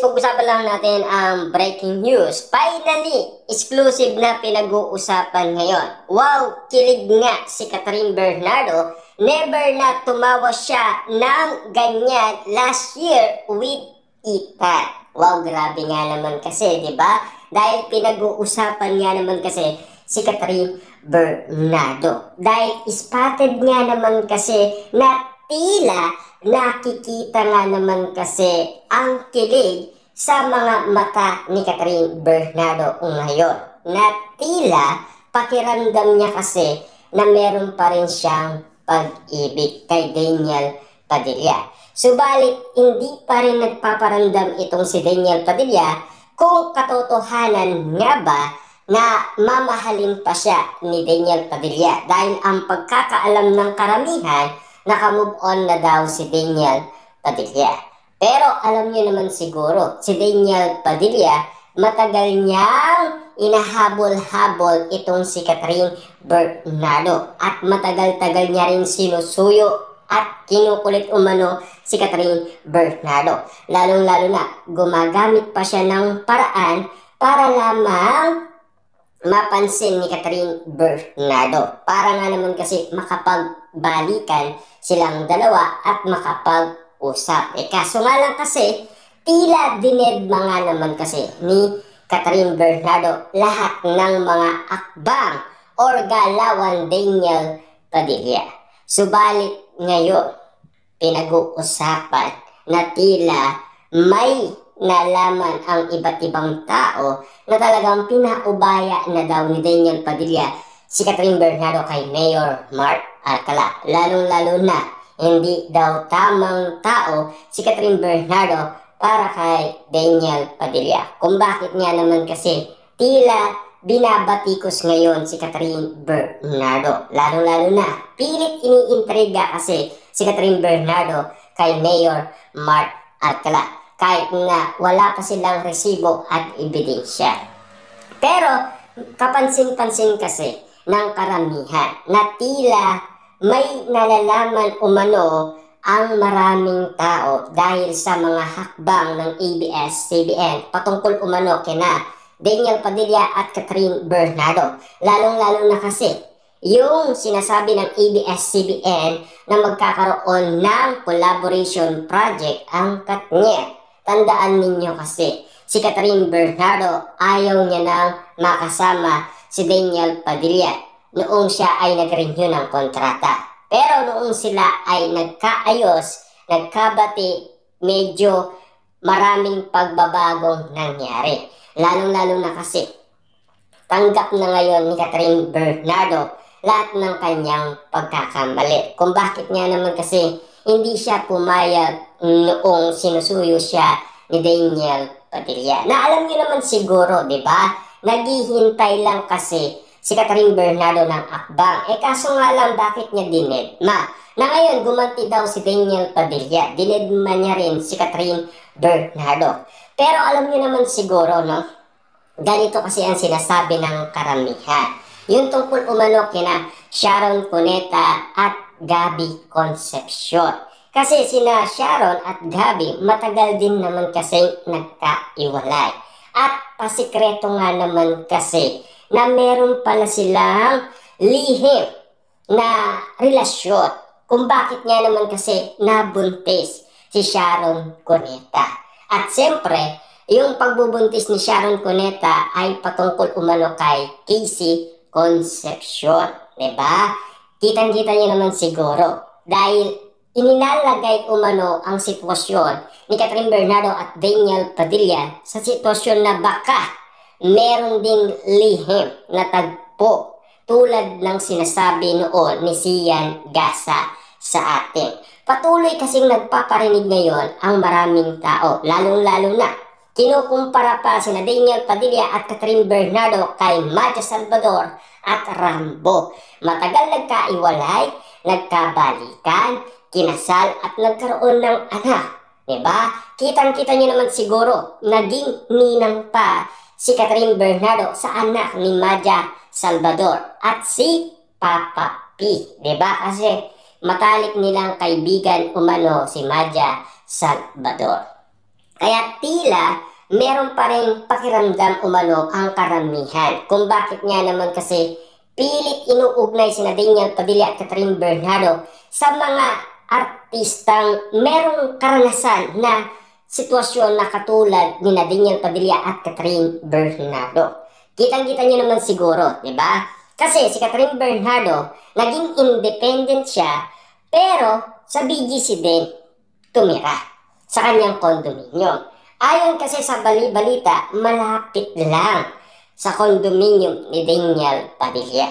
pag-usapan lang natin ang breaking news. Finally, exclusive na pinag-uusapan ngayon. Wow, kilig nga si Catherine Bernardo. Never na tumawa siya ng ganyan last year with Ethan. Wow, grabe nga naman kasi, di ba? Dahil pinag-uusapan nga naman kasi si Catherine Bernardo. Dahil spotted nga naman kasi na tila nakikita nga naman kasi ang kilig sa mga mata ni Catherine Bernardo ngayon. Na tila pakiramdam niya kasi na meron pa rin siyang pag-ibig kay Daniel Padilla. Subalit hindi pa rin nagpaparamdam itong si Daniel Padilla kung katotohanan nga ba na mamahalin pa siya ni Daniel Padilla. Dahil ang pagkakaalam ng karamihan, naka-move on na daw si Daniel Padilla. Pero alam niyo naman siguro, si Daniel Padilla, matagal niyang inahabol-habol itong si Catherine Bernardo. At matagal-tagal niya rin sinusuyo at kinukulit umano si Catherine Bernardo. Lalong-lalo na, gumagamit pa siya ng paraan para lamang mapansin ni Catherine Bernardo. Para nga naman kasi makapagbalikan silang dalawa at makapag-usap. Kaso nga lang kasi, tila dinedma nga naman kasi ni Catherine Bernardo lahat ng mga akbang or galawan Daniel Padilla. Subalit ngayon, pinag-uusapan na tila may nalaman ang iba't ibang tao na talagang pinaubaya na daw ni Daniel Padilla si Catherine Bernardo kay Mayor Mark Alcala. Lalong-lalo na, hindi daw tamang tao si Catherine Bernardo para kay Daniel Padilla. Kung bakit nga naman kasi tila binabatikos ngayon si Catherine Bernardo. Lalong-lalo na, pilit iniintriga kasi si Catherine Bernardo kay Mayor Mark Alcala. Kahit na wala pa silang resibo at ebidensya. Pero kapansin-pansin kasi ng karamihan na tila may nalalaman umano ang maraming tao dahil sa mga hakbang ng ABS-CBN patungkol umano kina Daniel Padilla at Catherine Bernardo. Lalong-lalo na kasi yung sinasabi ng ABS-CBN na magkakaroon ng collaboration project ang Katniel. Tandaan ninyo kasi, si Catherine Bernardo ayaw niya nang makasama si Daniel Padilla noong siya ay nag-renew ng kontrata. Pero noong sila ay nagkaayos, nagkabati, medyo maraming pagbabagong nangyari. Lalong-lalo na kasi, tanggap na ngayon ni Catherine Bernardo lahat ng kanyang pagkakamali. Kung bakit nga naman kasi hindi siya pumayag noong sinusuyo siya ni Daniel Padilla. Na alam niyo naman siguro, di ba? Naghihintay lang kasi si Catherine Bernardo ng akbang. Kaso nga lang, bakit niya dinedma? Na ngayon, gumanti daw si Daniel Padilla. Dinedma niya rin si Catherine Bernardo. Pero alam niyo naman siguro, no? Ganito kasi ang sinasabi ng karamihan. Yung tungkol umano kina Sharon Cuneta at Gabby Concepcion. Kasi sina Sharon at Gabby matagal din naman kasi nagkaiwalay. At pasikreto nga naman kasi na meron pala silang lihim na relasyon. Kung bakit nga naman kasi nabuntis si Sharon Cuneta. At siyempre, yung pagbubuntis ni Sharon Cuneta ay patungkol umano kay Casey Concepcion. Diba? Kitang-kita niyo naman siguro dahil ininalagay umano ang sitwasyon ni Catherine Bernardo at Daniel Padilla sa sitwasyon na baka meron ding lihim na tagpo tulad ng sinasabi noon ni Sian Gasa sa atin. Patuloy kasing nagpaparinig ngayon ang maraming tao, lalong-lalo na kinukumpara pa sina Daniel Padilla at Catherine Bernardo kay Madja Salvador at Rambo. Matagal nagkaiwalay, nagkabalikan, kinasal at nagkaroon ng anak. Diba? Kitang-kita niyo naman siguro, naging ninang pa si Catherine Bernardo sa anak ni Madja Salvador at si Papa P. Diba? Kasi matalik nilang kaibigan umano si Madja Salvador. Kaya tila meron pa rin pakiramdam umano ang karamihan. Kung bakit nga naman kasi pilit inuugnay sina Daniel Padilla at Catherine Bernardo sa mga artistang merong karanasan na sitwasyon na katulad ni Daniel Padilla at Catherine Bernardo. Kitang-kita niyo naman siguro, di ba? Kasi si Catherine Bernardo, naging independent siya, pero sa BGC din tumira sa kanyang condominium. Ayon kasi sa bali-balita, malapit lang sa condominium ni Daniel Padilla.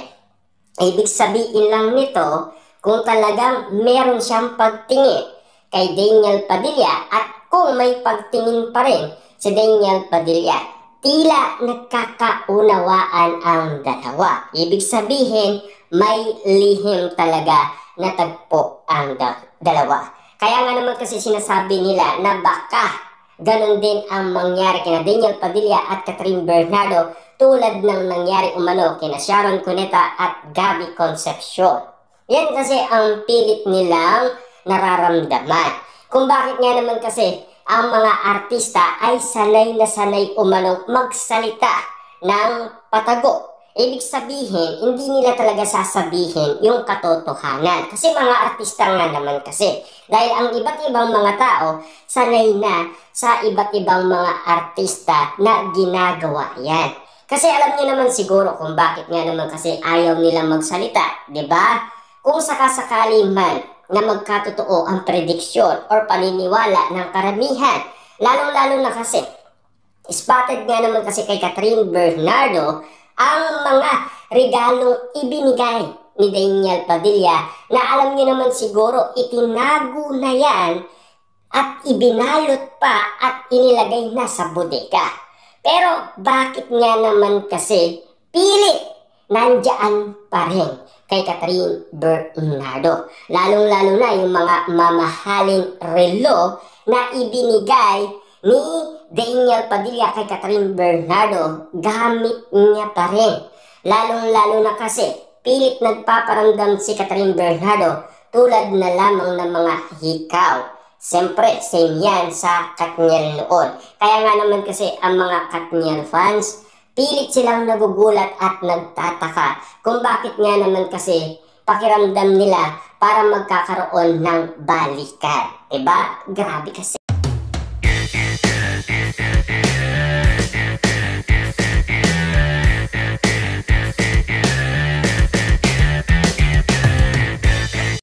Ibig sabihin lang nito, kung talagang meron siyang pagtingin kay Daniel Padilla at kung may pagtingin pa rin si Daniel Padilla, tila nagkakaunawaan ang dalawa. Ibig sabihin, may lihim talaga na tagpo ang dalawa. Kaya nga naman kasi sinasabi nila na baka ganon din ang mangyari kina Daniel Padilla at Catherine Bernardo tulad ng nangyari umano kina Sharon Cuneta at Gabby Concepcion. Yan kasi ang pilit nilang nararamdaman. Kung bakit nga naman kasi ang mga artista ay sanay na sanay umanong magsalita ng patago. Ibig sabihin, hindi nila talaga sasabihin yung katotohanan. Kasi mga artista nga naman kasi. Dahil ang iba't ibang mga tao, sanay na sa iba't ibang mga artista na ginagawa yan. Kasi alam niyo naman siguro kung bakit nga naman kasi ayaw nilang magsalita, di ba? Kung sakasakali man na magkatotoo ang prediksyon or paniniwala ng karamihan, lalong-lalo na kasi spotted nga naman kasi kay Catherine Bernardo ang mga regalong ibinigay ni Daniel Padilla na alam niyo naman siguro itinago na yan at ibinalot pa at inilagay na sa bodega. Pero bakit nga naman kasi pilit nandiyan pa rin kay Catherine Bernardo? Lalong-lalo na yung mga mamahaling relo na ibinigay ni Daniel Padilla kay Catherine Bernardo, gamit niya pa rin. Lalong-lalo na kasi pilit nagpaparamdam si Catherine Bernardo tulad na lamang ng mga hikaw. Siyempre, same yan sa Katniel noon. Kaya nga naman kasi ang mga Katniel fans, pilit silang nagugulat at nagtataka kung bakit nga naman kasi pakiramdam nila para magkakaroon ng balikan. Diba? Grabe kasi.